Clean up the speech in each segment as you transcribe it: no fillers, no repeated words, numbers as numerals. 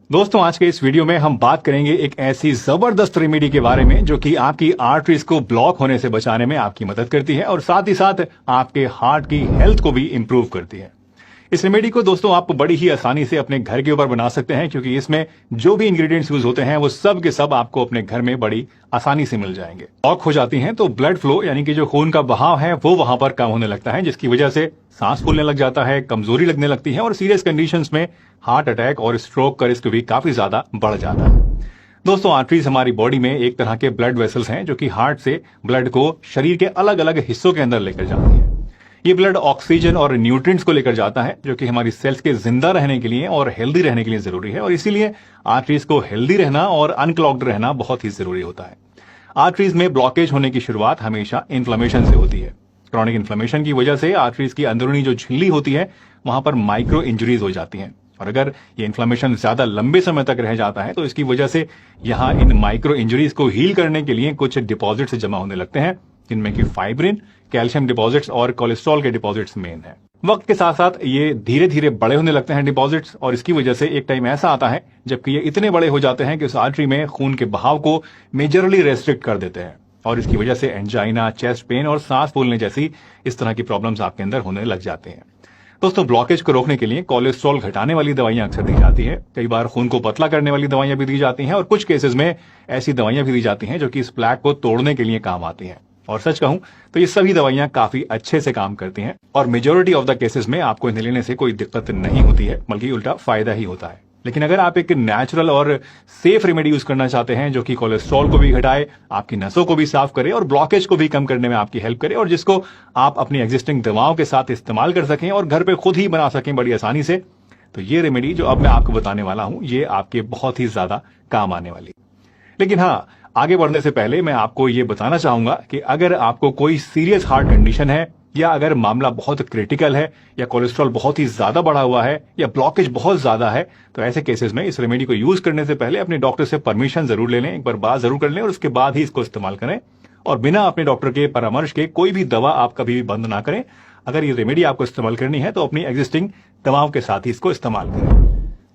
दोस्तों, आज के इस वीडियो में हम बात करेंगे एक ऐसी जबरदस्त रेमेडी के बारे में जो कि आपकी आर्टरीज को ब्लॉक होने से बचाने में आपकी मदद करती है और साथ ही साथ आपके हार्ट की हेल्थ को भी इंप्रूव करती है। इस रेमेडी को दोस्तों आप बड़ी ही आसानी से अपने घर के ऊपर बना सकते हैं, क्योंकि इसमें जो भी इंग्रेडिएंट्स यूज होते हैं वो सब के सब आपको अपने घर में बड़ी आसानी से मिल जाएंगे। ब्लॉक हो जाती हैं तो ब्लड फ्लो यानी कि जो खून का बहाव है वो वहां पर कम होने लगता है, जिसकी वजह से सांस फूलने लग जाता है, कमजोरी लगने लगती है और सीरियस कंडीशंस में हार्ट अटैक और स्ट्रोक का रिस्क भी काफी ज्यादा बढ़ जाता है। दोस्तों, आर्टरीज हमारी बॉडी में एक तरह के ब्लड वेसल्स हैं जो कि हार्ट से ब्लड को शरीर के अलग अलग हिस्सों के अंदर लेकर जाती है। ये ब्लड ऑक्सीजन और न्यूट्रिएंट्स को लेकर जाता है जो कि हमारी सेल्स के जिंदा रहने के लिए और हेल्दी रहने के लिए जरूरी है, और इसीलिए आर्टरीज को हेल्दी रहना और अनक्लॉग्ड रहना बहुत ही जरूरी होता है। आर्टरीज में ब्लॉकेज होने की शुरुआत हमेशा इन्फ्लेमेशन से होती है। क्रॉनिक इन्फ्लेमेशन की वजह से आर्टरीज की अंदरूनी जो झिल्ली होती है वहां पर माइक्रो इंजरीज हो जाती हैं, और अगर ये इन्फ्लेमेशन ज्यादा लंबे समय तक रह जाता है तो इसकी वजह से यहां इन माइक्रो इंजरीज को हील करने के लिए कुछ डिपॉजिट्स जमा होने लगते हैं, जिनमें कि फाइब्रिन, कैल्शियम डिपॉजिट्स और कोलेस्ट्रॉल के डिपॉजिट्स मेन है। वक्त के साथ साथ ये धीरे धीरे बड़े होने लगते हैं डिपॉजिट्स, और इसकी वजह से एक टाइम ऐसा आता है जबकि ये इतने बड़े हो जाते हैं कि उस आर्टरी में खून के बहाव को मेजरली रेस्ट्रिक्ट कर देते हैं, और इसकी वजह से एंजाइना, चेस्ट पेन और सांस फूलने जैसी इस तरह की प्रॉब्लम्स आपके अंदर होने लग जाते हैं। दोस्तों, ब्लॉकेज को रोकने के लिए कोलेस्ट्रॉल घटाने वाली दवाइयां अक्सर दी जाती है। कई बार खून को पतला करने वाली दवाइयां भी दी जाती हैं, और कुछ केसेस में ऐसी दवाइयां भी दी जाती हैं जो कि इस प्लैक को तोड़ने के लिए काम आती हैं। और सच कहूं तो ये सभी दवाइयां काफी अच्छे से काम करती हैं, और मेजोरिटी ऑफ द केसेस में आपको इन्हें लेने से कोई दिक्कत नहीं होती है, बल्कि उल्टा फायदा ही होता है। लेकिन अगर आप एक नेचुरल और सेफ रेमेडी यूज करना चाहते हैं जो कि कोलेस्ट्रॉल को भी घटाए, आपकी नसों को भी साफ करे और ब्लॉकेज को भी कम करने में आपकी हेल्प करे, और जिसको आप अपनी एग्जिस्टिंग दवाओं के साथ इस्तेमाल कर सकें और घर पे खुद ही बना सकें बड़ी आसानी से, तो ये रेमेडी जो अब मैं आपको बताने वाला हूं ये आपके बहुत ही ज्यादा काम आने वाली। लेकिन हाँ, आगे बढ़ने से पहले मैं आपको ये बताना चाहूंगा कि अगर आपको कोई सीरियस हार्ट कंडीशन है, या अगर मामला बहुत क्रिटिकल है, या कोलेस्ट्रॉल बहुत ही ज्यादा बढ़ा हुआ है, या ब्लॉकेज बहुत ज्यादा है, तो ऐसे केसेस में इस रेमेडी को यूज करने से पहले अपने डॉक्टर से परमिशन जरूर ले लें, एक बार बात जरूर कर लें, और उसके बाद ही इसको इस्तेमाल करें। और बिना अपने डॉक्टर के परामर्श के कोई भी दवा आप कभी भी बंद ना करें। अगर ये रेमेडी आपको इस्तेमाल करनी है तो अपनी एग्जिस्टिंग दवाओं के साथ ही इसको इस्तेमाल करें।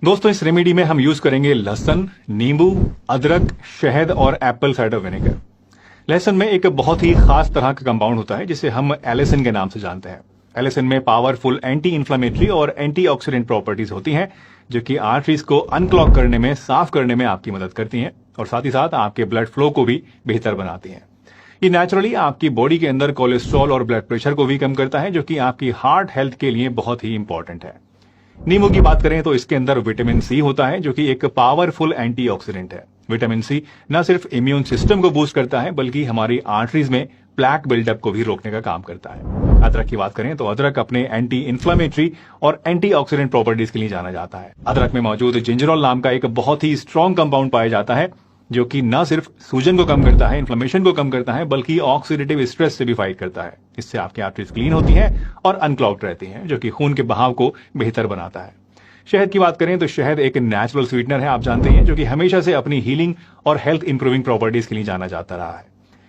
दोस्तों, इस रेमेडी में हम यूज करेंगे लहसुन, नींबू, अदरक, शहद और एप्पल साइडर विनेगर। लहसुन में एक बहुत ही खास तरह का कंपाउंड होता है जिसे हम एलिसिन के नाम से जानते हैं। एलिसिन में पावरफुल एंटी इंफ्लेमेटरी और एंटीऑक्सीडेंट प्रॉपर्टीज होती हैं जो कि आर्टरीज को अनक्लॉग करने में, साफ करने में आपकी मदद करती हैं, और साथ ही साथ आपके ब्लड फ्लो को भी बेहतर बनाती हैं। ये नेचुरली आपकी बॉडी के अंदर कोलेस्ट्रॉल और ब्लड प्रेशर को भी कम करता है, जो कि आपकी हार्ट हेल्थ के लिए बहुत ही इंपॉर्टेंट है। नींबू की बात करें तो इसके अंदर विटामिन सी होता है जो कि एक पावरफुल एंटीऑक्सीडेंट है। विटामिन सी न सिर्फ इम्यून सिस्टम को बूस्ट करता है बल्कि हमारी आर्टरीज में प्लैक बिल्डअप को भी रोकने का काम करता है। अदरक की बात करें तो अदरक अपने एंटी इंफ्लेमेटरी और एंटीऑक्सीडेंट प्रॉपर्टीज के लिए जाना जाता है। अदरक में मौजूद जिंजरोल नाम का एक बहुत ही स्ट्रॉन्ग कंपाउंड पाया जाता है जो कि न सिर्फ सूजन को कम करता है, इन्फ्लेमेशन को कम करता है, बल्कि ऑक्सीडेटिव स्ट्रेस से भी फाइट करता है। इससे आपकी आर्टरीज क्लीन होती हैं और अनक्लॉग्ड रहती हैं, जो कि खून के बहाव को बेहतर बनाता है। शहद की बात करें तो शहद एक नेचुरल स्वीटनर है, आप जानते हैं, जो कि हमेशा से अपनी हीलिंग और हेल्थ इंप्रूविंग प्रॉपर्टीज के लिए जाना जाता रहा है।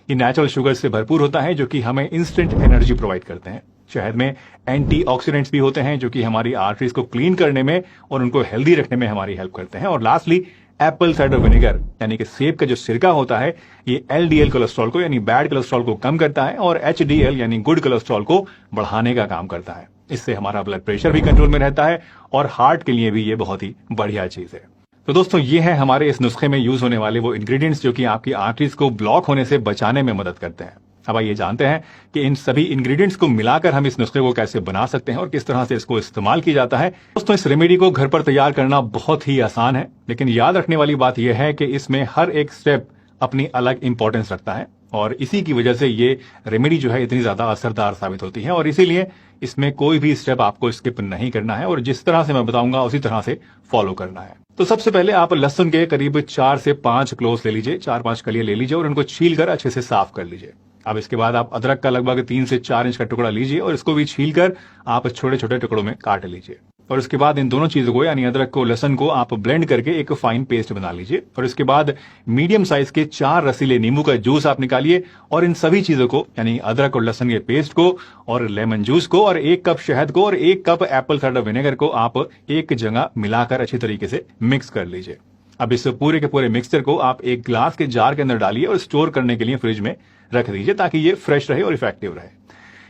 ये नेचुरल शुगर से भरपूर होता है जो कि हमें इंस्टेंट एनर्जी प्रोवाइड करते हैं। शहद में एंटीऑक्सीडेंट्स भी होते हैं जो कि हमारी आर्टरीज को क्लीन करने में और उनको हेल्दी रखने में हमारी हेल्प करते हैं। और लास्टली, एप्पल साइडर विनेगर यानी कि सेब का जो सिरका होता है, ये एलडीएल कोलेस्ट्रॉल को यानी बैड कोलेस्ट्रॉल को कम करता है और एचडीएल यानी गुड कोलेस्ट्रॉल को बढ़ाने का काम करता है। इससे हमारा ब्लड प्रेशर भी कंट्रोल में रहता है और हार्ट के लिए भी ये बहुत ही बढ़िया चीज है। तो दोस्तों, ये है हमारे इस नुस्खे में यूज होने वाले वो इंग्रेडिएंट्स जो कि आपकी आर्टरीज को ब्लॉक होने से बचाने में मदद करते हैं। अब आइए जानते हैं कि इन सभी इंग्रेडिएंट्स को मिलाकर हम इस नुस्खे को कैसे बना सकते हैं और किस तरह से इसको इस्तेमाल किया जाता है। दोस्तों, इस रेमेडी को घर पर तैयार करना बहुत ही आसान है, लेकिन याद रखने वाली बात यह है कि इसमें हर एक स्टेप अपनी अलग इंपॉर्टेंस रखता है, और इसी की वजह से ये रेमेडी जो है इतनी ज्यादा असरदार साबित होती है। और इसीलिए इसमें कोई भी स्टेप आपको स्किप नहीं करना है, और जिस तरह से मैं बताऊंगा उसी तरह से फॉलो करना है। तो सबसे पहले आप लहसुन के करीब 4 से 5 क्लोव्स ले लीजिए, 4-5 कलियां ले लीजिए और उनको छीलकर अच्छे से साफ कर लीजिए। अब इसके बाद आप अदरक का लगभग 3 से 4 इंच का टुकड़ा लीजिए और इसको भी छीलकर आप छोटे छोटे टुकड़ों में काट लीजिए। और उसके बाद इन दोनों चीजों को यानी अदरक को लहसुन को आप ब्लेंड करके एक फाइन पेस्ट बना लीजिए। और उसके बाद मीडियम साइज के 4 रसीले नींबू का जूस आप निकालिए और इन सभी चीजों को यानी अदरक और लहसुन के पेस्ट को और लेमन जूस को और 1 कप शहद को और 1 कप एप्पल साइडर विनेगर को आप एक जगह मिलाकर अच्छी तरीके से मिक्स कर लीजिए। अब इस पूरे के पूरे मिक्सचर को आप एक ग्लास के जार के अंदर डालिए और स्टोर करने के लिए फ्रिज में रख दीजिए ताकि ये फ्रेश रहे और इफेक्टिव रहे।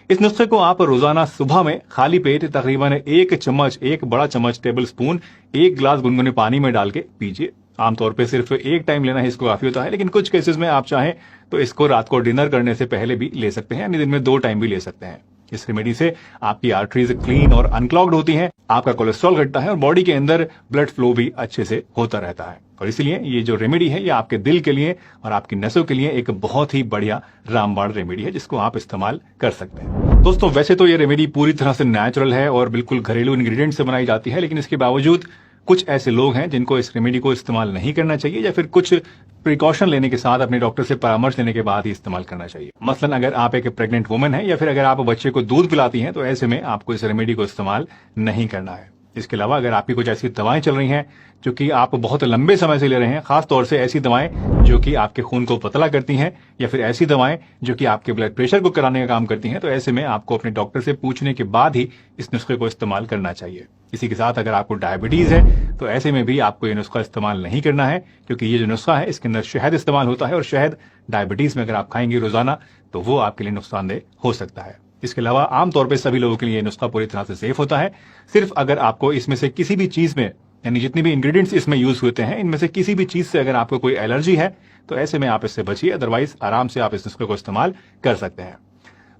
इस नुस्खे को आप रोजाना सुबह में खाली पेट तकरीबन 1 बड़ा चम्मच टेबल स्पून 1 गिलास गुनगुने पानी में डाल के पीजिए। आमतौर पे सिर्फ एक टाइम लेना ही इसको काफी होता है, लेकिन कुछ केसेस में आप चाहें तो इसको रात को डिनर करने से पहले भी ले सकते हैं, यानी दिन में 2 टाइम भी ले सकते हैं। इस रेमेडी से आपकी आर्टरीज क्लीन और अनक्लॉग्ड होती हैं, आपका कोलेस्ट्रॉल घटता है और बॉडी के अंदर ब्लड फ्लो भी अच्छे से होता रहता है। और इसलिए ये जो रेमेडी है ये आपके दिल के लिए और आपकी नसों के लिए एक बहुत ही बढ़िया रामबाण रेमेडी है जिसको आप इस्तेमाल कर सकते हैं। दोस्तों, वैसे तो ये रेमेडी पूरी तरह से नेचुरल है और बिल्कुल घरेलू इंग्रेडिएंट से बनाई जाती है, लेकिन इसके बावजूद कुछ ऐसे लोग हैं जिनको इस रेमेडी को इस्तेमाल नहीं करना चाहिए या फिर कुछ प्रिकॉशन लेने के साथ अपने डॉक्टर से परामर्श लेने के बाद ही इस्तेमाल करना चाहिए। मसलन अगर आप एक प्रेग्नेंट वुमन है या फिर अगर आप बच्चे को दूध पिलाती हैं तो ऐसे में आपको इस रेमेडी को इस्तेमाल नहीं करना है। इसके अलावा अगर आपकी कुछ ऐसी दवाएं चल रही हैं जो कि आप बहुत लंबे समय से ले रहे हैं, खास तौर से ऐसी दवाएं जो कि आपके खून को पतला करती हैं या फिर ऐसी दवाएं जो कि आपके ब्लड प्रेशर को कराने का काम करती हैं, तो ऐसे में आपको अपने डॉक्टर से पूछने के बाद ही इस नुस्खे को इस्तेमाल करना चाहिए। इसी के साथ अगर आपको डायबिटीज है तो ऐसे में भी आपको ये नुस्खा इस्तेमाल नहीं करना है, क्योंकि ये जो नुस्खा है इसके अंदर शहद इस्तेमाल होता है और शहद डायबिटीज में अगर आप खाएंगे रोजाना तो वो आपके लिए नुकसानदेह हो सकता है। इसके अलावा आमतौर पर सभी लोगों के लिए नुस्खा पूरी तरह से सेफ होता है। सिर्फ अगर आपको इसमें से किसी भी चीज में यानी जितनी भी इंग्रेडिएंट्स इसमें यूज होते हैं इनमें से किसी भी चीज से अगर आपको कोई एलर्जी है तो ऐसे में आप इससे बचिए, अदरवाइज आराम से आप इस नुस्खे को इस्तेमाल कर सकते हैं।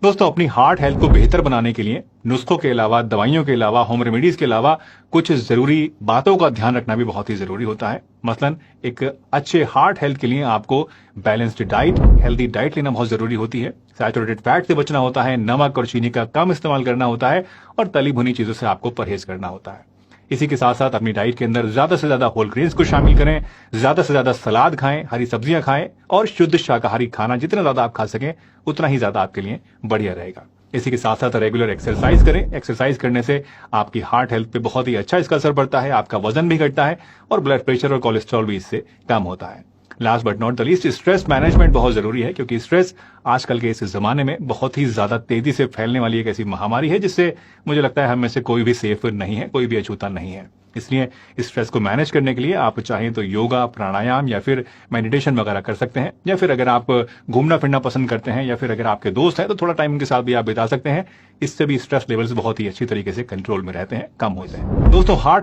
दोस्तों, अपनी हार्ट हेल्थ को बेहतर बनाने के लिए नुस्खों के अलावा, दवाइयों के अलावा, होम रेमेडीज के अलावा कुछ जरूरी बातों का ध्यान रखना भी बहुत ही जरूरी होता है। मसलन एक अच्छे हार्ट हेल्थ के लिए आपको बैलेंस्ड डाइट, हेल्दी डाइट लेना बहुत जरूरी होती है। सैचुरेटेड फैट से बचना होता है, नमक और चीनी का कम इस्तेमाल करना होता है और तली भुनी चीजों से आपको परहेज करना होता है। इसी के साथ साथ अपनी डाइट के अंदर ज्यादा से ज्यादा होल ग्रेन्स को शामिल करें, ज्यादा से ज्यादा सलाद खाएं, हरी सब्जियां खाएं और शुद्ध शाकाहारी खाना जितना ज्यादा आप खा सकें उतना ही ज्यादा आपके लिए बढ़िया रहेगा। इसी के साथ साथ रेगुलर एक्सरसाइज करें। एक्सरसाइज करने से आपकी हार्ट हेल्थ पे बहुत ही अच्छा इसका असर पड़ता है, आपका वजन भी घटता है और ब्लड प्रेशर और कोलेस्ट्रॉल भी इससे कम होता है। Last but not the least, stress management बहुत जरूरी है, क्योंकि स्ट्रेस आजकल के इस जमाने में बहुत ही ज्यादा तेजी से फैलने वाली एक ऐसी महामारी है जिससे मुझे लगता है हम में से कोई भी सेफ नहीं है, कोई भी अछूता नहीं है। इसलिए स्ट्रेस को मैनेज करने के लिए आप चाहें तो योगा, प्राणायाम या फिर मेडिटेशन वगैरह कर सकते हैं, या फिर अगर आप घूमना फिरना पसंद करते हैं या फिर अगर आपके दोस्त हैं तो थोड़ा टाइम उनके साथ भी आप बिता सकते हैं। इससे भी स्ट्रेस लेवल्स बहुत ही अच्छी तरीके से कंट्रोल में रहते हैं, कम होते हैं। दोस्तों, हार्ट